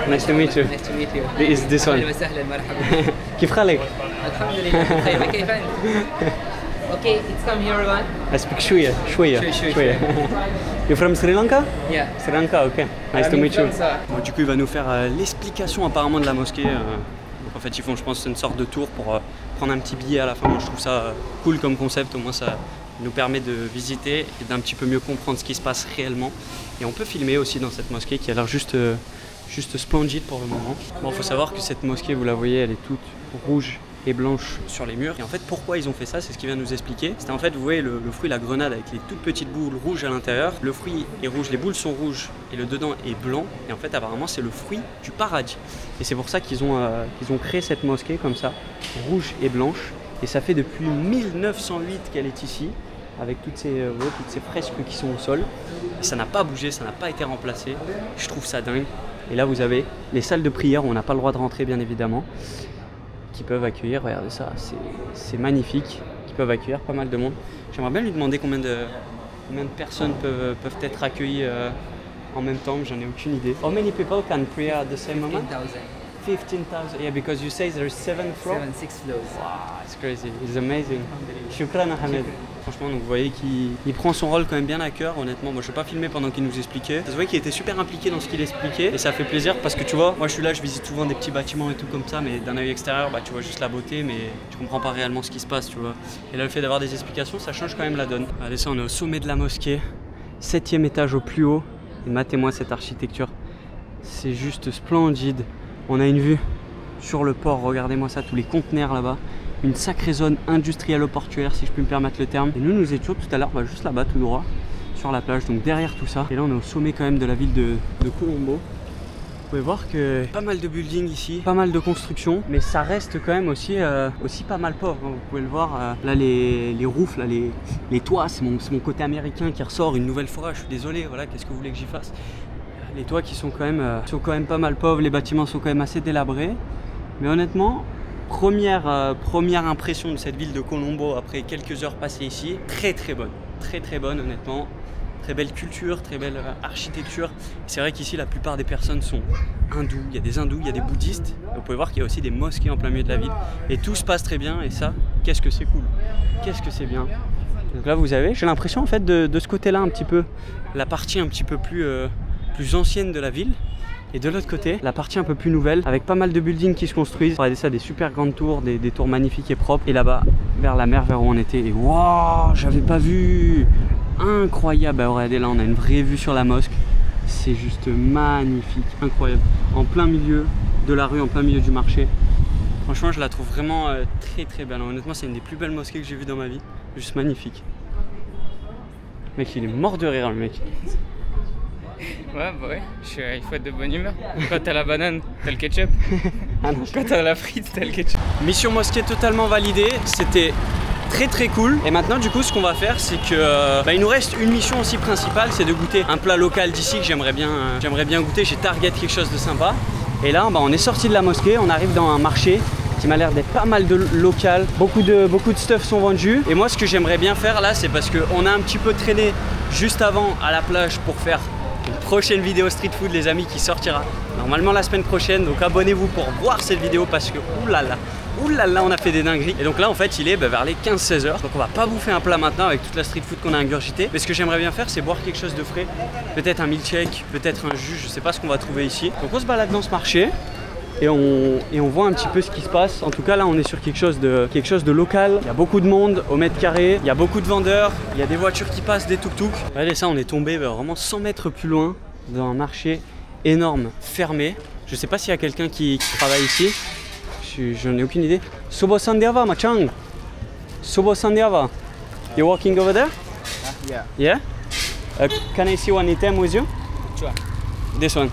S1: Nice to meet you.
S2: Nice to meet you.
S1: Is this one?
S2: أهلا وسهلا مرحبا.
S1: كيف حالك؟
S2: الحمد لله بخير. كيف أنت؟ Okay, it's come here, Roland.
S1: I speak شوية.
S2: شوية.
S1: You're from Sri Lanka?
S2: Yeah.
S1: Sri Lanka, ok. Nice to meet you.
S2: Bon,
S1: du coup, il va nous faire l'explication apparemment de la mosquée. Donc, en fait, ils font, je pense, une sorte de tour pour prendre un petit billet à la fin. Moi, je trouve ça cool comme concept. Au moins, ça nous permet de visiter et d'un petit peu mieux comprendre ce qui se passe réellement. Et on peut filmer aussi dans cette mosquée qui a l'air juste splendide pour le moment. Bon, faut savoir que cette mosquée, vous la voyez, elle est toute rouge et blanche sur les murs. Et en fait, pourquoi ils ont fait ça, c'est ce qu'il vient de nous expliquer. C'était en fait, vous voyez le fruit, la grenade avec les toutes petites boules rouges à l'intérieur. Le fruit est rouge, les boules sont rouges et le dedans est blanc. Et en fait, apparemment, c'est le fruit du paradis. Et c'est pour ça qu'ils ont créé cette mosquée comme ça, rouge et blanche. Et ça fait depuis 1908 qu'elle est ici, avec toutes ces fresques qui sont au sol. Et ça n'a pas bougé, ça n'a pas été remplacé. Je trouve ça dingue. Et là, vous avez les salles de prière où on n'a pas le droit de rentrer, bien évidemment, qui peuvent accueillir, regardez ça, c'est magnifique, qui peuvent accueillir pas mal de monde. J'aimerais bien lui demander combien de personnes peuvent être accueillies en même temps, j'en ai aucune idée. How many people can pray at the same moment? 15,000. Yeah, because you say there's 6 floors.
S2: 6 floors.
S1: Wow, it's crazy. It's amazing. Shukran Ahmed. Franchement, donc vous voyez qu'il prend son rôle quand même bien à cœur, honnêtement. Moi, je ne vais pas filmer pendant qu'il nous expliquait. Ça se voit qu'il était super impliqué dans ce qu'il expliquait et ça fait plaisir parce que tu vois, moi je suis là, je visite souvent des petits bâtiments et tout comme ça, mais d'un œil extérieur, bah, tu vois juste la beauté, mais tu comprends pas réellement ce qui se passe, tu vois. Et là, le fait d'avoir des explications, ça change quand même la donne. Allez, ça, on est au sommet de la mosquée, 7e étage au plus haut. Et matez-moi cette architecture. C'est juste splendide. On a une vue sur le port, regardez-moi ça, tous les conteneurs là-bas. Une sacrée zone industrielle-portuaire, si je puis me permettre le terme. Et nous étions tout à l'heure juste là-bas, tout droit, sur la plage, donc derrière tout ça. Et là, on est au sommet quand même de la ville de Colombo. Vous pouvez voir que pas mal de buildings ici, pas mal de constructions, mais ça reste quand même aussi pas mal pauvre. Hein. Vous pouvez le voir, là les roofs, là, les toits, c'est mon côté américain qui ressort une nouvelle fois. Je suis désolé, voilà, qu'est-ce que vous voulez que j'y fasse? Les toits qui sont quand même pas mal pauvres, les bâtiments sont quand même assez délabrés. Mais honnêtement, première impression de cette ville de Colombo après quelques heures passées ici, très bonne. Très bonne honnêtement. Très belle culture, très belle architecture. C'est vrai qu'ici la plupart des personnes sont hindous. Il y a des hindous, il y a des bouddhistes. Et vous pouvez voir qu'il y a aussi des mosquées en plein milieu de la ville. Et tout se passe très bien et ça, qu'est-ce que c'est cool. Qu'est-ce que c'est bien. Donc là vous avez, j'ai l'impression en fait de ce côté-là un petit peu, la partie un petit peu plus ancienne de la ville. Et de l'autre côté, la partie un peu plus nouvelle, avec pas mal de buildings qui se construisent. Regardez ça, des super grandes tours, des tours magnifiques et propres. Et là-bas, vers la mer, vers où on était. Et waouh, j'avais pas vu. Incroyable. Bah, regardez, là, on a une vraie vue sur la mosquée. C'est juste magnifique, incroyable. En plein milieu de la rue, en plein milieu du marché. Franchement, je la trouve vraiment très belle. Honnêtement, c'est une des plus belles mosquées que j'ai vues dans ma vie. Juste magnifique. Mec, il est mort de rire, le mec.
S4: Ouais, bah ouais, il faut être de bonne humeur. Quand t'as la banane, t'as le ketchup. Quand t'as la frite, t'as le ketchup.
S1: Mission mosquée totalement validée, c'était très cool. Et maintenant du coup ce qu'on va faire c'est que il nous reste une mission aussi principale, c'est de goûter un plat local d'ici que j'aimerais bien goûter. J'ai target quelque chose de sympa. Et là on est sorti de la mosquée, on arrive dans un marché qui m'a l'air d'être pas mal de local. Beaucoup de stuff sont vendus. Et moi ce que j'aimerais bien faire là, c'est parce qu'on a un petit peu traîné juste avant à la plage pour faire une prochaine vidéo street food les amis qui sortira normalement la semaine prochaine, donc abonnez-vous pour voir cette vidéo parce que oulala, on a fait des dingueries. Et donc là en fait il est vers les 15-16 heures, donc on va pas bouffer un plat maintenant avec toute la street food qu'on a ingurgité, mais ce que j'aimerais bien faire c'est boire quelque chose de frais, peut-être un milkshake, peut-être un jus, je sais pas ce qu'on va trouver ici. Donc on se balade dans ce marché et on voit un petit peu ce qui se passe. En tout cas là on est sur quelque chose de local. Il y a beaucoup de monde au mètre carré, il y a beaucoup de vendeurs, il y a des voitures qui passent, des tuk-tuk. Regardez ça, on est tombé vraiment 100 mètres plus loin dans un marché énorme, fermé. Je sais pas s'il y a quelqu'un qui travaille ici, j'en ai aucune idée. Sobo Sandiava Machang. Sobo Sandiava. You're walking over there? Yeah? Can I see one item with you?
S4: Sure.
S1: This one.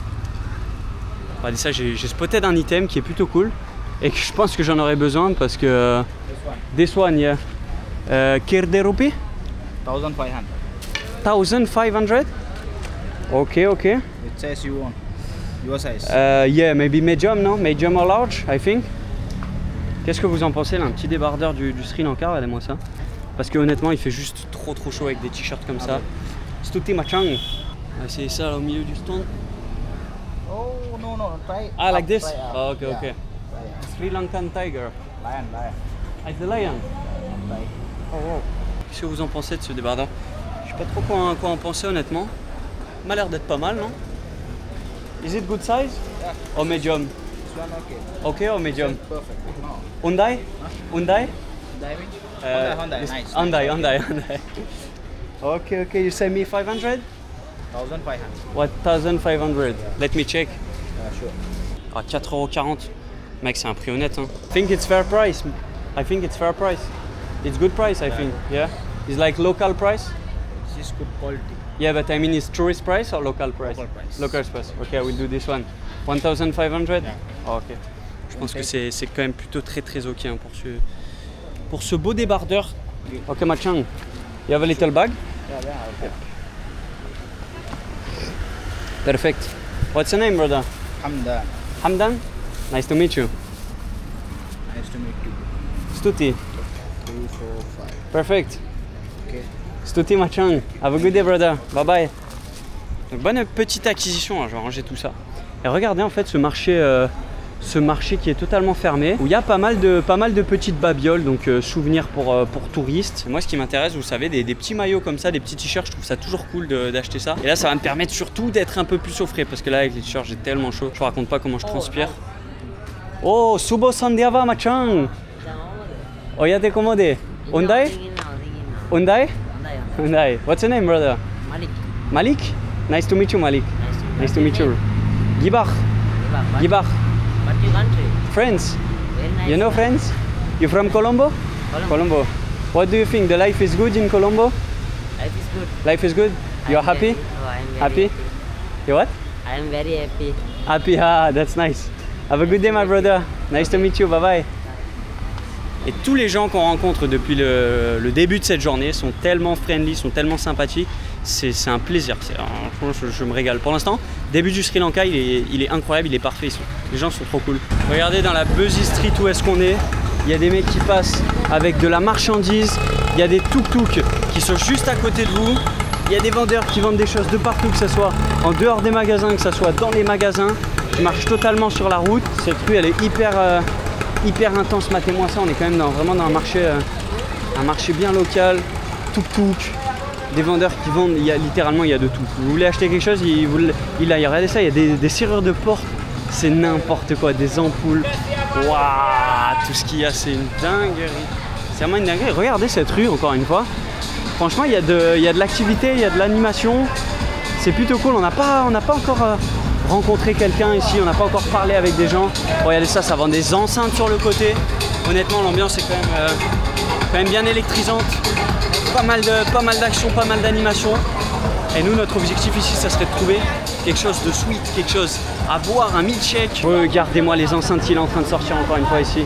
S1: Regardez ça, j'ai spotté un item qui est plutôt cool et que je pense que j'en aurais besoin parce que this one, yeah. Kirde rupee?
S4: 1500.
S1: 1500? Okay.
S4: It says you want. Your size.
S1: Yeah, maybe medium, no? Medium or large, I think. Qu'est-ce que vous en pensez là? Un petit débardeur du Sri Lanka, regardez-moi ça. Parce que honnêtement, il fait juste trop chaud avec des t-shirts comme ça. Stuti Machang. On va essayer ça là, au milieu du stand.
S4: Oh no, try.
S1: Ah, like this?
S4: Try
S1: Oh, okay. Sri Lankan tiger.
S4: Lion.
S1: Like the lion. Oh. Qu'est-ce que vous en pensez de ce débardeur? Je sais pas trop quoi en penser honnêtement. Il m'a l'air d'être pas mal, non? Is it good size?
S4: Yeah.
S1: Or medium?
S4: This one okay.
S1: Okay or medium?
S4: Perfect. No.
S1: Hyundai? Hyundai?
S4: Hyundai,
S1: This-
S4: nice.
S1: Hyundai. Okay, you say me 500?
S4: 1500.
S1: What, 1500? Let me check.
S4: Sure.
S1: Ah, 4,40€. Mec, c'est un prix honnête. Hein. I think it's fair price. It's good price, I think. Yeah? It's like local price?
S4: This is good quality.
S1: Yeah, but I mean, it's tourist price or local price?
S4: Local price.
S1: Local price. Okay, I will do this one. 1500?
S4: Yeah.
S1: Oh, ok. Je pense que c'est quand même plutôt très ok hein, pour ce beau débardeur. Ok, Machang. You have a little bag? Yep. Perfect. What's your name, brother?
S5: Hamdan.
S1: Hamdan? Nice to meet you.
S5: Nice to meet you.
S1: Stuti.
S3: 2, 4, 5.
S1: Perfect.
S5: Okay.
S1: Stuti Machang. Have a good day, brother. Bye bye. Donc, bonne petite acquisition, hein, je vais ranger tout ça. Et regardez en fait ce marché qui est totalement fermé, où il y a pas mal de petites babioles, donc souvenirs pour touristes. Et moi, ce qui m'intéresse, vous savez, des petits maillots comme ça, des petits t-shirts, je trouve ça toujours cool d'acheter ça. Et là, ça va me permettre surtout d'être un peu plus au frais, parce que là, avec les t-shirts, j'ai tellement chaud. Je vous raconte pas comment je transpire. Oh, Subo Sandiava Machang. Oyate Komode. Hyundai? Hyundai? Hyundai. What's your name, brother?
S2: Malik.
S1: Malik? Nice to meet you, Malik. Nice to meet you. Gibar.
S2: What
S1: Gibar.
S2: your country?
S1: France.
S2: Very nice.
S1: You know France? You from Colombo? Colombo. What do you think? The life is good in Colombo?
S2: Life is good.
S1: Life is good? You're
S2: I'm
S1: happy?
S2: Oh, I'm very
S1: Happy? You what?
S2: I am very happy.
S1: Happy, ah, that's nice. Have a good day, my brother. Nice to meet you, bye bye. Et tous les gens qu'on rencontre depuis le début de cette journée sont tellement friendly, sont tellement sympathiques. C'est un plaisir. Franchement, je me régale. Pour l'instant, début du Sri Lanka, il est incroyable, il est parfait. Les gens sont trop cool. Regardez dans la busy street où est-ce qu'on est. Il y a des mecs qui passent avec de la marchandise. Il y a des tuk-tuk qui sont juste à côté de vous. Il y a des vendeurs qui vendent des choses de partout, que ce soit en dehors des magasins, que ce soit dans les magasins. Qui marchent totalement sur la route. Cette rue, elle est hyper intense. Matez-moi ça, on est quand même vraiment dans un marché bien local. Tuk-tuk. Des vendeurs qui vendent, il y a de tout. Vous voulez acheter quelque chose, regardez ça, il y a des serrures de porte, c'est n'importe quoi, des ampoules. Waouh, tout ce qu'il y a, c'est une dinguerie. C'est vraiment une dinguerie. Regardez cette rue, encore une fois. Franchement, il y a de l'activité, il y a de l'animation. C'est plutôt cool. On n'a pas encore rencontré quelqu'un ici, on n'a pas encore parlé avec des gens. Regardez ça, ça vend des enceintes sur le côté. Honnêtement, l'ambiance est quand même bien électrisante. Pas mal d'action, pas mal d'animation. Et nous, notre objectif ici, ça serait de trouver quelque chose de sweet, quelque chose à boire, un milkshake. Regardez-moi les enceintes, il est en train de sortir encore une fois ici.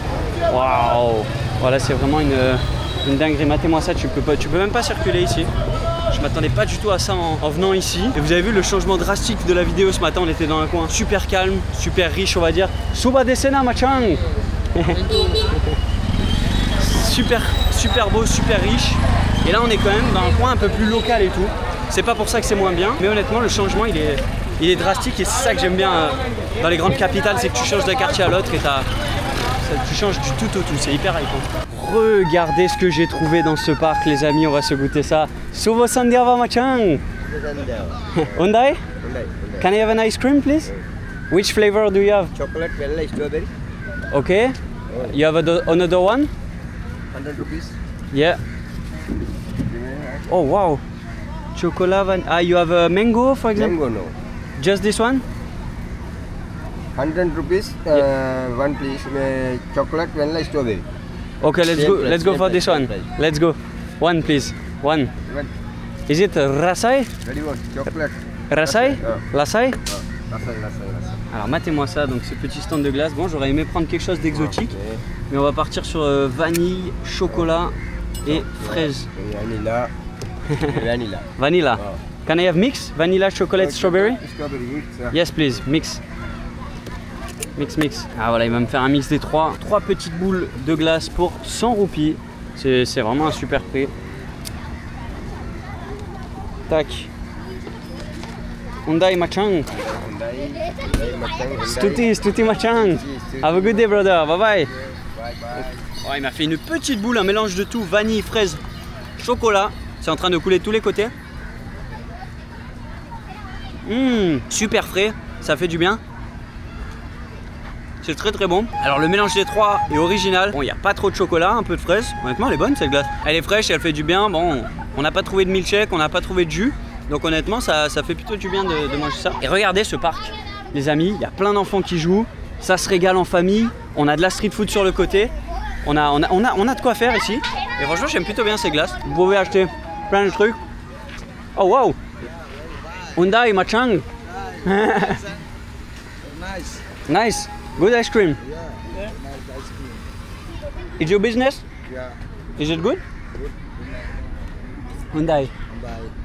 S1: Waouh! Voilà, c'est vraiment une dinguerie. Matez-moi ça, tu peux même pas circuler ici. Je m'attendais pas du tout à ça en venant ici. Et vous avez vu le changement drastique de la vidéo ce matin, on était dans un coin super calme, super riche, on va dire. Suba Desena Machang. Super beau, super riche. Et là on est quand même dans un coin un peu plus local et tout. C'est pas pour ça que c'est moins bien, mais honnêtement le changement il est drastique et c'est ça que j'aime bien dans les grandes capitales, c'est que tu changes d'un quartier à l'autre et tu changes du tout au tout, c'est hyper hypant. Regardez ce que j'ai trouvé dans ce parc les amis, on va se goûter ça. Subo Sandiava Machang. Hyundai? Can I have an ice cream please? Which flavor do you have?
S3: Chocolate, vanilla, strawberry.
S1: Okay. You have another one?
S3: 100 rupees.
S1: Yeah. Oh wow. Chocolate you have a mango for example?
S3: Mango, no.
S1: Just this one?
S3: 100 rupees, one please. Chocolate, vanilla, strawberry.
S1: Okay, let's go for this one.
S3: Price.
S1: Let's go. One please. One. Is it Rasai?
S3: Very good. Chocolate.
S1: Rasai? Lasai?
S3: Lasai.
S1: Alors matez-moi ça, donc ce petit stand de glace. Bon, j'aurais aimé prendre quelque chose d'exotique,
S3: Okay.
S1: mais on va partir sur vanille, chocolat et fraise.
S3: Vanilla. Vanilla.
S1: Vanilla.
S3: Oh.
S1: Can I have mix? Vanilla, chocolate, strawberry?
S3: Strawberry mix.
S1: Yes please, mix. Mix. Ah voilà, il va me faire un mix des trois. 3 petites boules de glace pour 100 roupies. C'est vraiment un super prix. Tac. Hyundai Machang. Stuti Machang. Have a good day brother, bye bye. Oh, il m'a fait une petite boule, un mélange de tout, vanille, fraise, chocolat. C'est en train de couler de tous les côtés. Super frais, ça fait du bien. C'est très bon. Alors le mélange des trois est original. Bon, il n'y a pas trop de chocolat, un peu de fraise. Honnêtement, elle est bonne cette glace. Elle est fraîche, elle fait du bien. Bon, on n'a pas trouvé de milkshake, on n'a pas trouvé de jus. Donc honnêtement, ça fait plutôt du bien de manger ça. Et regardez ce parc, les amis. Il y a plein d'enfants qui jouent. Ça se régale en famille. On a de la street food sur le côté. On a de quoi faire ici. Et franchement, j'aime plutôt bien ces glaces. Vous pouvez acheter plein de trucs. Oh wow! Hyundai Machang. Nice. Good ice cream.
S3: Yeah, nice ice cream.
S1: It's your business?
S3: Yeah.
S1: Is it good? Hyundai.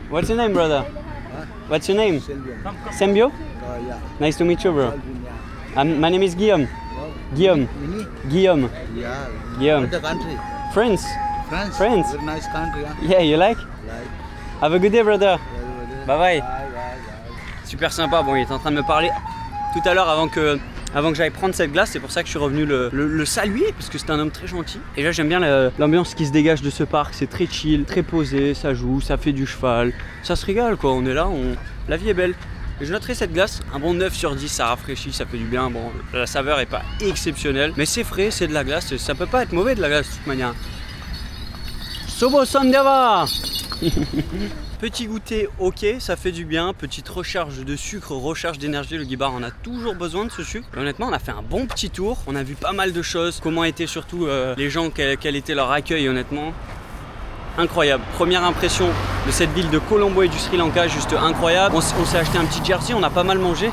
S1: What's your name, brother? What's your name? Sembio?
S3: Yeah.
S1: Nice to meet you, bro. My name is Guillaume. Guillaume. Guillaume.
S3: Yeah.
S1: Guillaume.
S3: What the country?
S1: France.
S3: France.
S1: France.
S3: Very nice country, huh?
S1: Yeah, you like?
S3: Like.
S1: Have a good day, brother. Bye bye.
S3: Bye, bye, bye.
S1: Super sympa. Bon, il est en train de me parler tout à l'heure avant que j'aille prendre cette glace. C'est pour ça que je suis revenu le saluer, parce que c'est un homme très gentil. Et là, j'aime bien l'ambiance qui se dégage de ce parc. C'est très chill, très posé, ça joue, ça fait du cheval. Ça se régale, quoi. On est là, la vie est belle. Et je noterai cette glace, un bon 9 sur 10, ça rafraîchit, ça fait du bien. Bon, la saveur est pas exceptionnelle, mais c'est frais, c'est de la glace. Ça peut pas être mauvais de la glace de toute manière. Sobo Sandiava. Petit goûter, ok, ça fait du bien. Petite recharge de sucre, recharge d'énergie. Le Guibar en a toujours besoin de ce sucre. Et honnêtement, on a fait un bon petit tour. On a vu pas mal de choses. Comment étaient surtout les gens, quel était leur accueil, honnêtement. Incroyable. Première impression de cette ville de Colombo et du Sri Lanka, juste incroyable. On s'est acheté un petit jersey, on a pas mal mangé.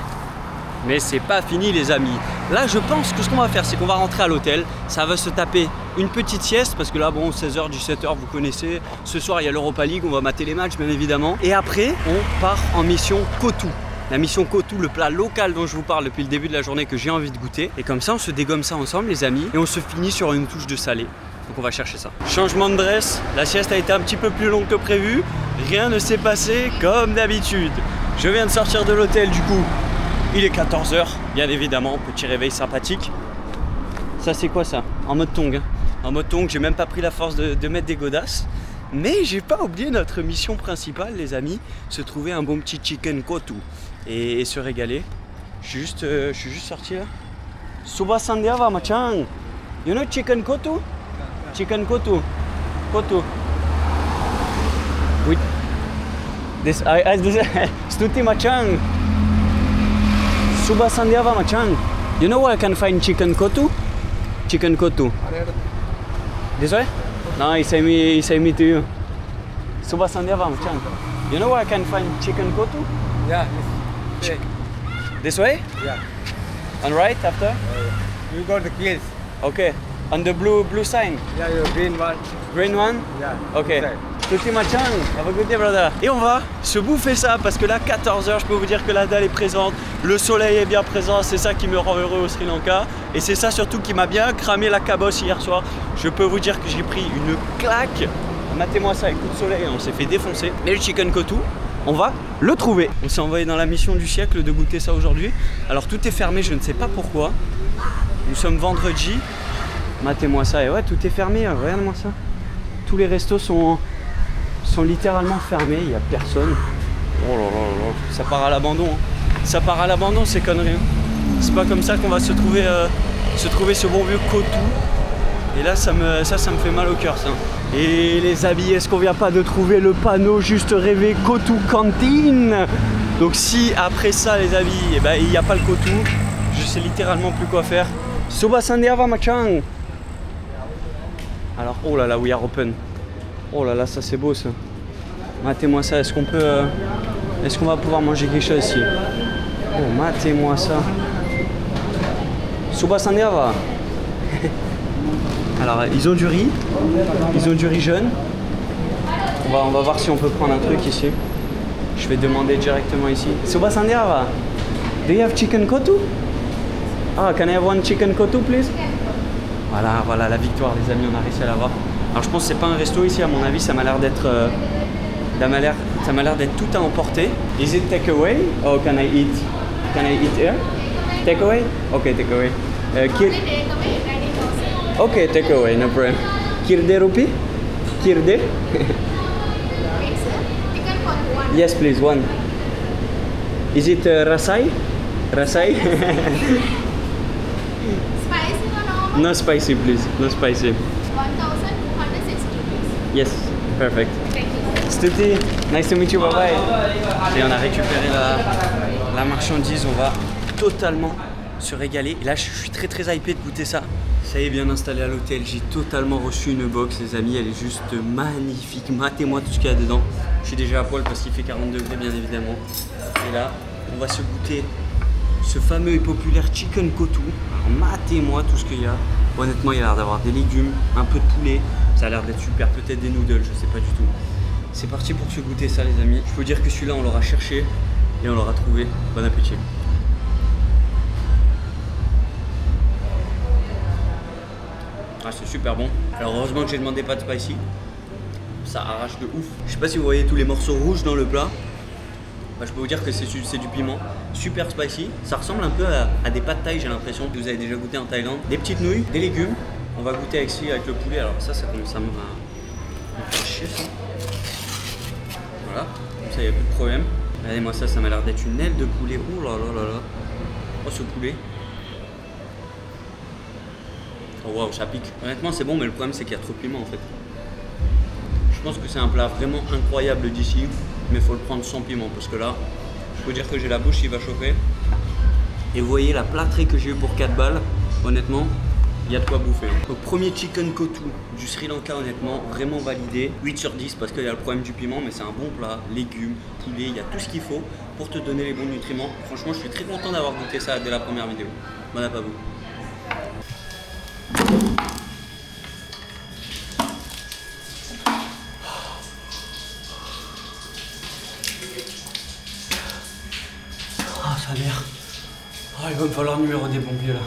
S1: Mais c'est pas fini, les amis. Là, je pense que ce qu'on va faire, c'est qu'on va rentrer à l'hôtel. Ça va se taper une petite sieste, parce que là, bon, 16h, 17h, vous connaissez. Ce soir, il y a l'Europa League, on va mater les matchs, bien évidemment. Et après, on part en mission Kotu. La mission Kotu, le plat local dont je vous parle depuis le début de la journée que j'ai envie de goûter. Et comme ça, on se dégomme ça ensemble, les amis. Et on se finit sur une touche de salé. Donc on va chercher ça. Changement de dress, la sieste a été un petit peu plus longue que prévu. Rien ne s'est passé comme d'habitude. Je viens de sortir de l'hôtel du coup. Il est 14h, bien évidemment, petit réveil sympathique. Ça c'est quoi ça? En mode tong. Hein. En mode tong, j'ai même pas pris la force de mettre des godasses. Mais j'ai pas oublié notre mission principale, les amis, se trouver un bon petit chicken kotu et se régaler. Je suis juste sorti là. Suba Sandiava Machang. You know chicken kotu? Chicken kotu. Kotu. Oui. This Stuti Machang. Suba Sandiava Machang. You know where I can find chicken kotu? Chicken kotu. This way? No, he say me to you. Suba Sandiava Machang. You know where I can find chicken kotu?
S3: Yeah.
S1: This way?
S3: Yeah.
S1: On right after?
S3: You got the keys.
S1: Okay. On the blue sign.
S3: Yeah, your green one.
S1: Green one?
S3: Yeah.
S1: Okay. Tutti Machang, have a good day, brother. Et on va se bouffer ça parce que là, 14h, je peux vous dire que la dalle est présente, le soleil est bien présent, c'est ça qui me rend heureux au Sri Lanka. Et c'est ça surtout qui m'a bien cramé la cabosse hier soir. Je peux vous dire que j'ai pris une claque. Matez-moi ça avec coup de soleil, on s'est fait défoncer. Mais le chicken kotu, on va le trouver. On s'est envoyé dans la mission du siècle de goûter ça aujourd'hui. Alors tout est fermé, je ne sais pas pourquoi. Nous sommes vendredi. Matez-moi ça, et ouais, tout est fermé, regarde-moi ça. Tous les restos sont littéralement fermés, il n'y a personne. Oh là là là, ça part à l'abandon. Hein. Ça part à l'abandon ces conneries. Hein. C'est pas comme ça qu'on va se trouver ce bon vieux kotu. Et là, ça me fait mal au cœur, ça. Et les amis, est-ce qu'on vient pas de trouver le panneau juste rêvé kotu cantine? Donc si après ça, les amis, eh ben, il n'y a pas le kotu, je sais littéralement plus quoi faire. Suba Sandiava Machang. Alors, oh là là, we are open. Oh là là, ça c'est beau ça. Matez-moi ça, est-ce qu'on va pouvoir manger quelque chose ici? Oh, matez-moi ça. Suba Sandiava. Alors, ils ont du riz jaune. On va voir si on peut prendre un truc ici. Je vais demander directement ici. Suba Sandiava. Do you have chicken kotu? Ah, can I have one chicken kotu, please? Voilà la victoire, les amis, on a réussi à l'avoir. Alors je pense que c'est pas un resto ici, à mon avis, ça m'a l'air d'être tout à emporter. Is it takeaway or can I eat? Can I eat here? Takeaway? Okay, takeaway. Okay, takeaway, no problem. Kirde rupee? Kirde? Yes, please, one. Is it rasai? Rasai?
S6: Spicy or normal?
S1: No spicy, please. No spicy.
S6: 1,260 rupees.
S1: Yes, perfect.
S6: Thank you.
S1: Stuti, nice to meet you, bye bye. Et on a récupéré la marchandise, on va totalement se régaler. Et là, je suis très hypé de goûter ça. Ça y est, bien installé à l'hôtel, j'ai totalement reçu une box, les amis, elle est juste magnifique. Matez-moi tout ce qu'il y a dedans. Je suis déjà à poil parce qu'il fait 40 degrés, bien évidemment. Et là, on va se goûter ce fameux et populaire chicken kotu. Alors, matez-moi tout ce qu'il y a. Honnêtement, il y a l'air d'avoir des légumes, un peu de poulet, Ça a l'air d'être super, peut-être des noodles, je sais pas du tout. C'est parti pour se goûter ça les amis. Je peux dire que celui-là on l'aura cherché et on l'aura trouvé. Bon appétit. Ah c'est super bon. Alors heureusement que j'ai demandé pas de spicy. Ça arrache de ouf. Je sais pas si vous voyez tous les morceaux rouges dans le plat. Bah, je peux vous dire que c'est du piment. Super spicy. Ça ressemble un peu à des pâtes thaï, j'ai l'impression que vous avez déjà goûté en Thaïlande. Des petites nouilles, des légumes. On va goûter avec le poulet. Alors ça commence à me faire chier ça. Voilà, comme ça il n'y a plus de problème. Regardez-moi ça m'a l'air d'être une aile de poulet. Oh là là là là. Oh ce poulet. Oh waouh, ça pique. Honnêtement c'est bon mais le problème c'est qu'il y a trop de piment en fait. Je pense que c'est un plat vraiment incroyable d'ici, mais il faut le prendre sans piment parce que là, je peux dire que j'ai la bouche qui va chauffer. Et vous voyez la plâtrée que j'ai eu pour 4 balles, honnêtement, il y a de quoi bouffer. Donc premier chicken kotu du Sri Lanka, honnêtement, vraiment validé. 8 sur 10 parce qu'il y a le problème du piment, mais c'est un bon plat, légumes, poulet, il y a tout ce qu'il faut pour te donner les bons nutriments. Franchement, je suis très content d'avoir goûté ça dès la première vidéo. Bon app à vous. Ah, ça a l'air. Oh, il va me falloir le numéro des pompiers là.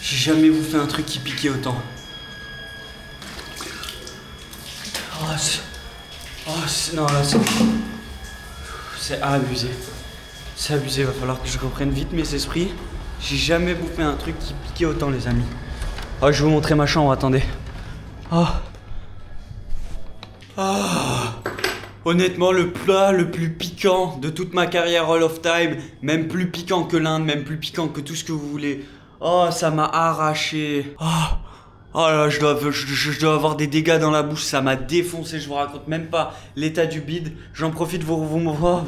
S1: J'ai jamais bouffé un truc qui piquait autant. Non là c'est abusé. C'est abusé, va falloir que je reprenne vite mes esprits. J'ai jamais bouffé un truc qui piquait autant les amis. Oh je vais vous montrer ma chambre, attendez. Honnêtement le plat le plus piquant de toute ma carrière All of Time. Même plus piquant que l'Inde, même plus piquant que tout ce que vous voulez. Oh ça m'a arraché. Oh là je dois avoir des dégâts dans la bouche, ça m'a défoncé, je vous raconte même pas l'état du bide. J'en profite pour vous montrer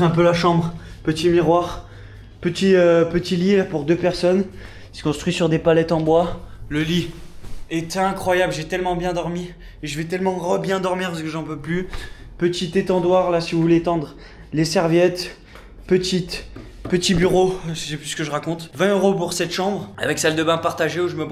S1: un peu la chambre. Petit miroir, petit lit là, pour 2 personnes. C'est construit sur des palettes en bois. Le lit est incroyable, j'ai tellement bien dormi. Et je vais tellement bien dormir parce que j'en peux plus. Petit étendoir là si vous voulez étendre les serviettes. Petit bureau, je sais plus ce que je raconte. 20 € pour cette chambre, avec salle de bain partagée où je me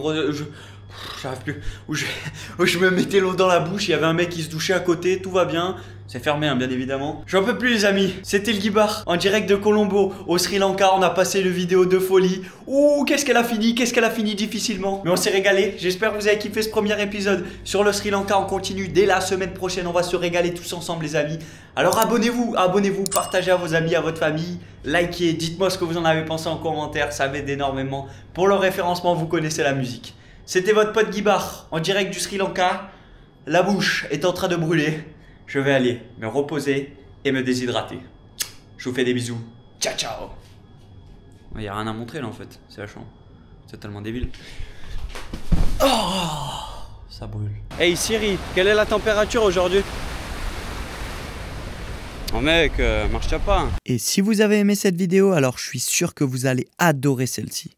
S1: j'arrive plus. Où je me mettais l'eau dans la bouche, il y avait un mec qui se douchait à côté, tout va bien. C'est fermé hein, bien évidemment. J'en peux plus les amis, c'était le Guy Bar en direct de Colombo au Sri Lanka. On a passé une vidéo de folie. Ouh, qu'est-ce qu'elle a fini difficilement. Mais on s'est régalé, j'espère que vous avez kiffé ce premier épisode sur le Sri Lanka. On continue dès la semaine prochaine, on va se régaler tous ensemble les amis. Alors abonnez-vous, partagez à vos amis, à votre famille, likez, dites-moi ce que vous en avez pensé en commentaire, ça m'aide énormément. Pour le référencement, vous connaissez la musique. C'était votre pote Guy Bar en direct du Sri Lanka. La bouche est en train de brûler. Je vais aller me reposer et me déshydrater. Je vous fais des bisous. Ciao, ciao. Il n'y a rien à montrer là en fait. C'est la chambre. C'est tellement débile. Oh, ça brûle. Hey Siri, quelle est la température aujourd'hui? Oh mec, marche pas.
S7: Et si vous avez aimé cette vidéo, alors je suis sûr que vous allez adorer celle-ci.